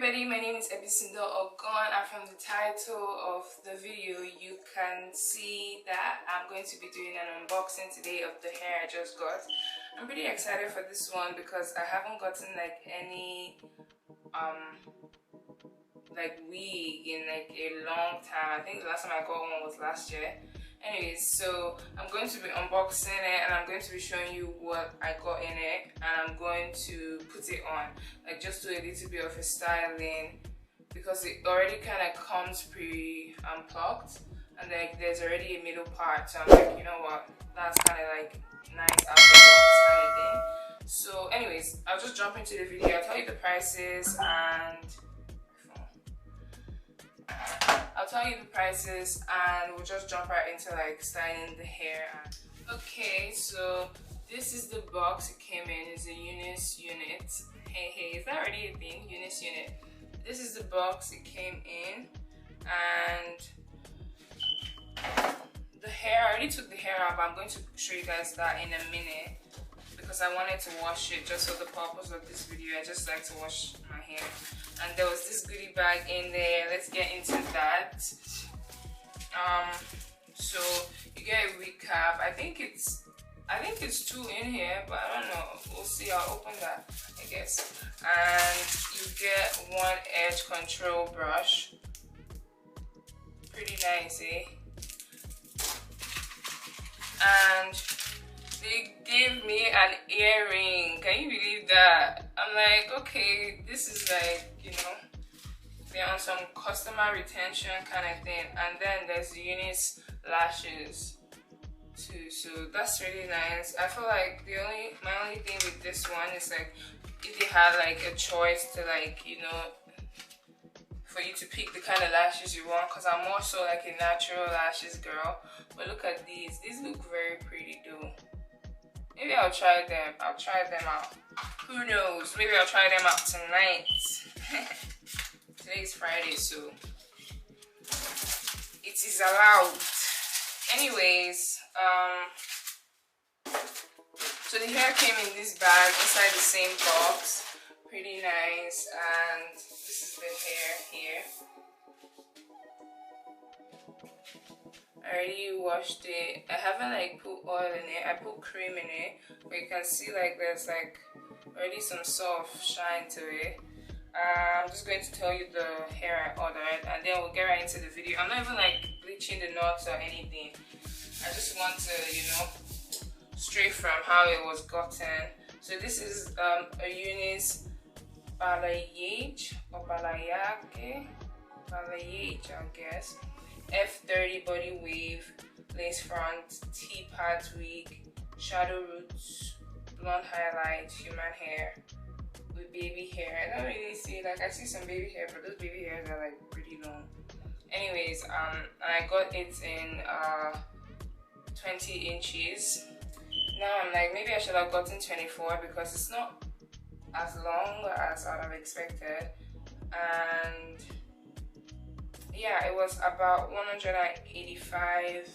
everybody, my name is Ebisinda Ogon, and from the title of the video you can see that I'm going to be doing an unboxing today of the hair I just got. I'm pretty excited for this one because I haven't gotten like any like wig in like a long time. I think the last time I got one was last year. Anyways, so I'm going to be unboxing it and I'm going to be showing you what I got in it, and I'm going to put it on, like just do a little bit of a styling because it already kind of comes pre-plucked and like there's already a middle part, so I'm like, you know what, that's kind of like nice out of the box kind of thing. So anyways, I'll just jump into the video. I'll tell you the prices and we'll just jump right into like styling the hair. Okay, so this is the box it came in. It's a UNice unit. Hey, is that already a thing? UNice unit. This is the box it came in, and the hair, I already took the hair out, but I'm going to show you guys that in a minute because I wanted to wash it just for the purpose of this video. I just like to wash my hair. And there was this goodie bag in there. Let's get into that. So you get a wig cap. I think it's two in here, but I don't know. We'll see. I'll open that, I guess. And you get one edge control brush. Pretty nice, eh? And they gave me an earring. Can you believe that? I'm like, okay, this is like, you know, they're on some customer retention kind of thing. And then there's the UNice lashes too, so that's really nice. I feel like my only thing with this one is like if you had like a choice to like, you know, for you to pick the kind of lashes you want, because I'm more so like a natural lashes girl. But look at these look very pretty though. Maybe I'll try them out. Who knows, maybe I'll try them out tonight. Today is Friday, so it is allowed. Anyways, so the hair came in this bag inside the same box. Pretty nice. And this is the hair here. I already washed it. I haven't like put oil in it. I put cream in it, but you can see like there's like already some soft shine to it. I'm just going to tell you the hair I ordered, and then we'll get right into the video. I'm not even like bleaching the knots or anything. I just want to, you know, straight from how it was gotten. So this is a UNice Balayage or Balayage, I guess. F30 body wave, lace front, T-part wig, shadow roots, blonde highlight, human hair with baby hair. I don't really see, like I see some baby hair, but those baby hairs are like pretty long. Anyways, I got it in 20 inches. Now I'm like, maybe I should have gotten 24 because it's not as long as I'd have expected. And yeah, it was about 185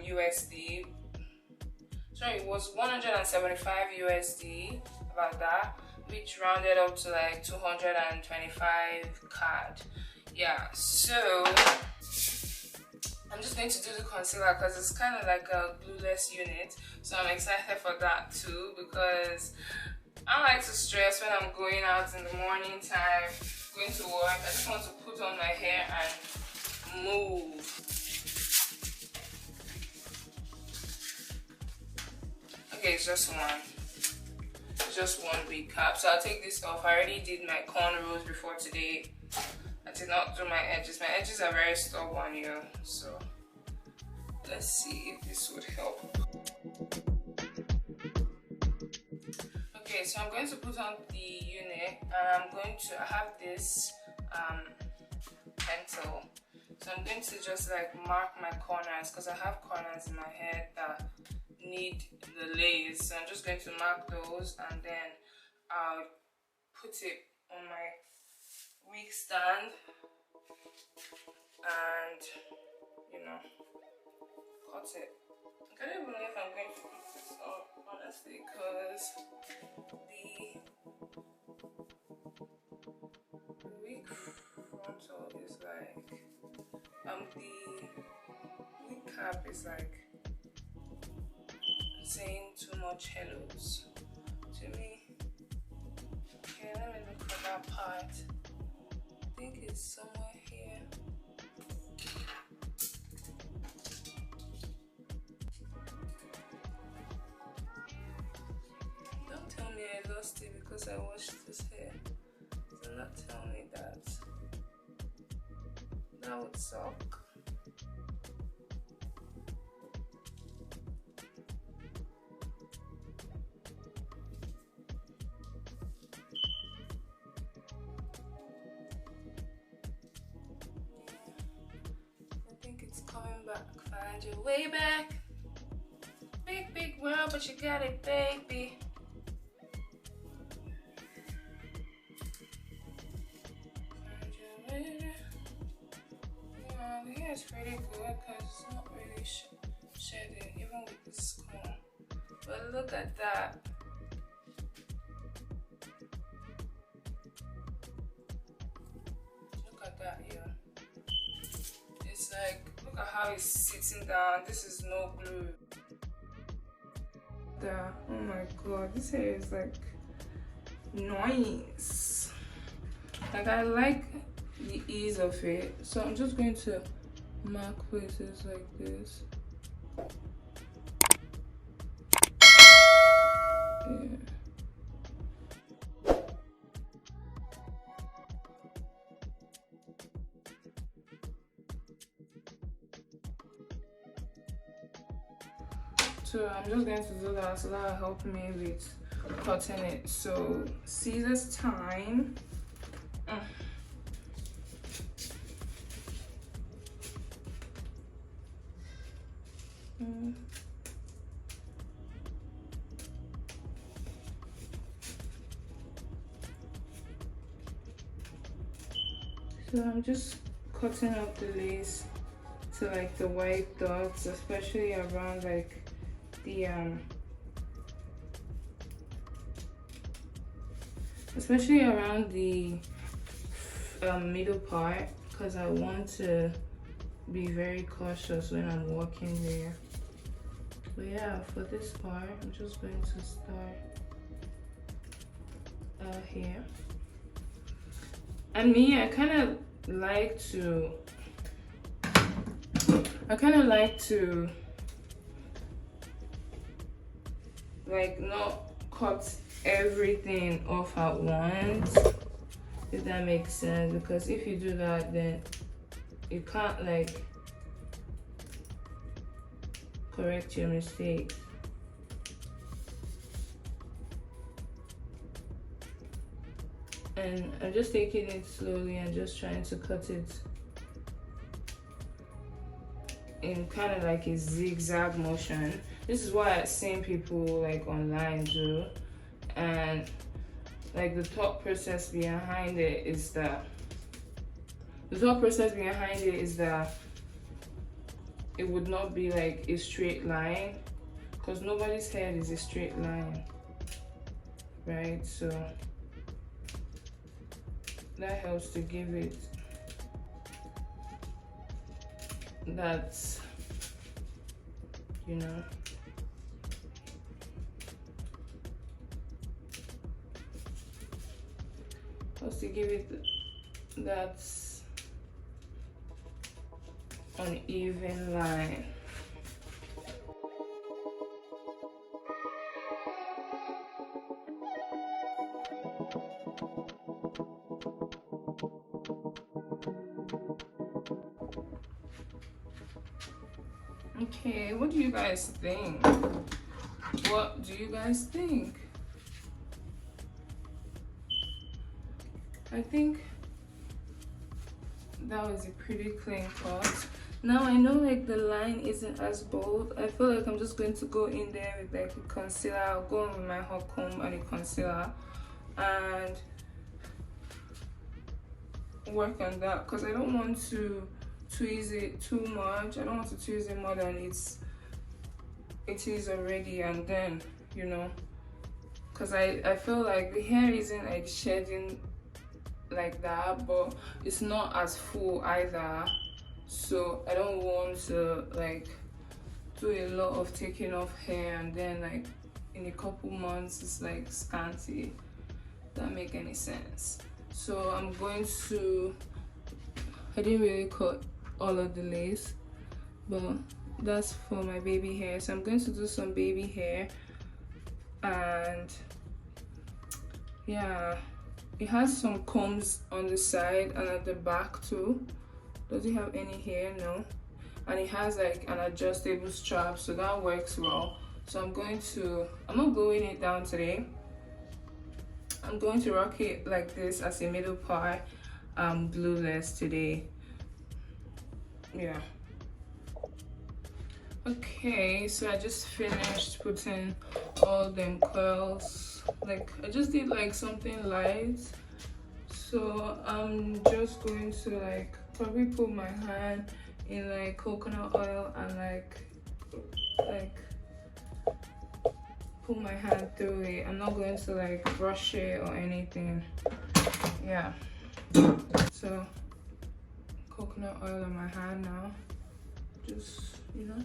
USD. Sorry, it was 175 USD, about that, which rounded up to like 225 CAD. Yeah, so I'm just going to do the concealer because it's kind of like a glueless unit, so I'm excited for that too because I like to stress when I'm going out in the morning time, going to work. I just want to put on my hair and move. Okay, it's just one wig cap, so I'll take this off. I already did my cornrows before today. I did not do my edges. My edges are very stubborn, you know, so let's see if this would help. Okay, so I'm going to put on the unit, and I have this pencil, so I'm going to just like mark my corners because I have corners in my head that need the lace, so I'm just going to mark those, and then I'll put it on my wig stand and, you know, cut it. I don't even know if I'm going to put this up honestly because is like the wig cap is like saying too much hellos to me. Okay, let me look for that part. I think it's somewhere here. Don't tell me I lost it because I washed this hair. Do not tell me that. That would suck. Coming back, find your way back. Big, big world, but you got it, baby. Find your way back. Yeah, the hair is pretty good because it's not really shedding, even with this comb. But look at that. Look at that here. It's like, look at how it's sitting down. This is no glue. Oh my god, this hair is like nice. Like, I like the ease of it. So I'm just going to mark places like this. Yeah. So I'm just going to do that so that will help me with cutting it. So scissors time. So I'm just cutting up the lace to like the white dots, especially around like the middle part, because I want to be very cautious when I'm working there. But yeah, for this part I'm just going to start out here. And me, I kind of like to like not cut everything off at once, if that makes sense, because if you do that then you can't like correct your mistake. And I'm just taking it slowly and just trying to cut it in kind of like a zigzag motion. This is what I've seen people like online do, and like the thought process behind it is that it would not be like a straight line, because nobody's head is a straight line, right? So that helps to give it that, you know, helps to give it that uneven line. Okay, what do you guys think? What do you guys think? I think that was a pretty clean cut. Now I know like the line isn't as bold. I feel like I'm just going to go in there with like a concealer. I'll go in with my hot comb and a concealer and work on that, because I don't want to tweeze it too much. I don't want to tweeze it more than it is already, and then, you know, because I feel like the hair isn't like shedding like that, but it's not as full either, so I don't want to like do a lot of taking off hair and then like in a couple months it's like scanty. Doesn't make any sense. So I'm going to, I didn't really cut all of the lace, but that's for my baby hair. So I'm going to do some baby hair, and yeah, it has some combs on the side and at the back too. Does it have any hair? No. And it has like an adjustable strap, so that works well. So I'm not gluing it down today. I'm going to rock it like this as a middle part, glueless today. Yeah. Okay, so I just finished putting all them curls. Like I just did like something light, so I'm just going to like probably put my hand in like coconut oil and like put my hand through it. I'm not going to like brush it or anything. Yeah, so coconut oil on my hand now, just, you know.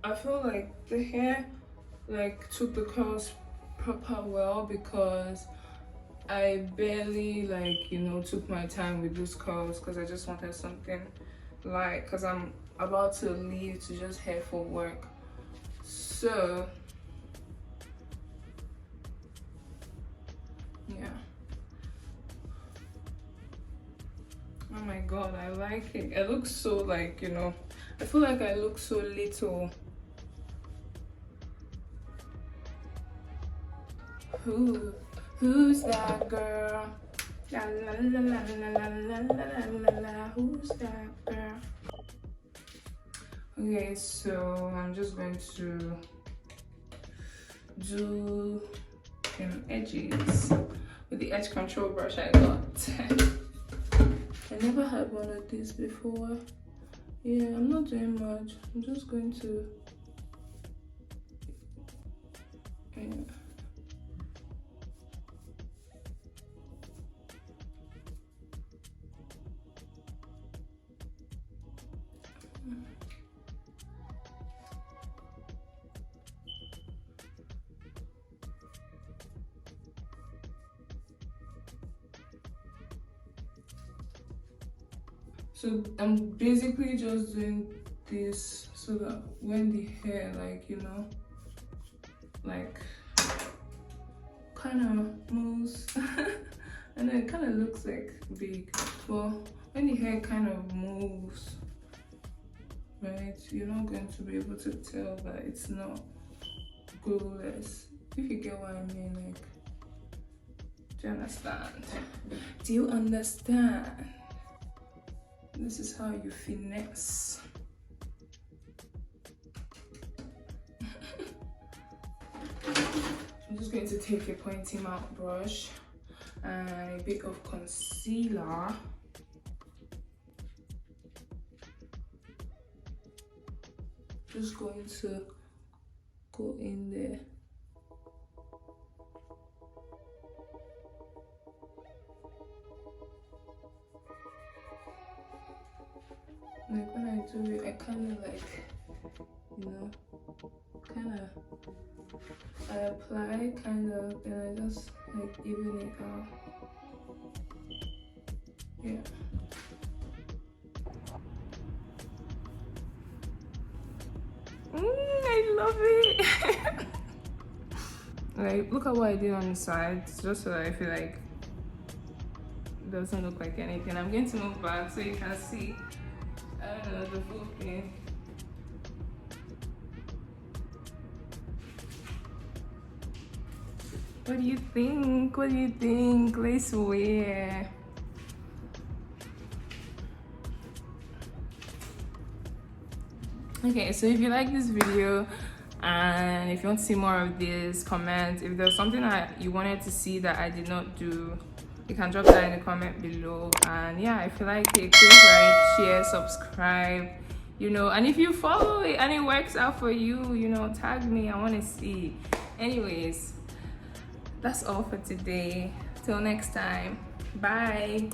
I feel like the hair like took the curls proper well, because I barely like, you know, took my time with those curls, because I just wanted something light, because I'm about to leave to just head for work. So yeah. Oh my god, I like it. It looks so like, you know, I feel like I look so little. Who's that girl? La la la la la la la la la la. Who's that girl? Okay, so I'm just going to do some edges with the edge control brush I got. I never had one of these before. Yeah, I'm not doing much. I'm just going to, yeah. So I'm basically just doing this so that when the hair, like, you know, like kind of moves and then it kind of looks like big, but when the hair kind of moves, right, you're not going to be able to tell that it's not glueless, if you get what I mean. Like, do you understand? Do you understand? This is how you finesse. I'm just going to take a pointy mouth brush and a bit of concealer. Just going to go in there. Like when I do it, I kind of like, you know, kind of, I apply kind of, and I just like even it out. Yeah. I love it. Like, look at what I did on the sides, just so that I feel like it doesn't look like anything. I'm going to move back so you can see, I don't know, the full thing. What do you think? What do you think? Let's wear. Okay, so if you like this video and if you want to see more of this, comment. If there's something that you wanted to see that I did not do, you can drop that in the comment below. And yeah, if you like it, please like, share, subscribe, you know. And if you follow it and it works out for you, you know, tag me. I want to see. Anyways, that's all for today. Till next time. Bye.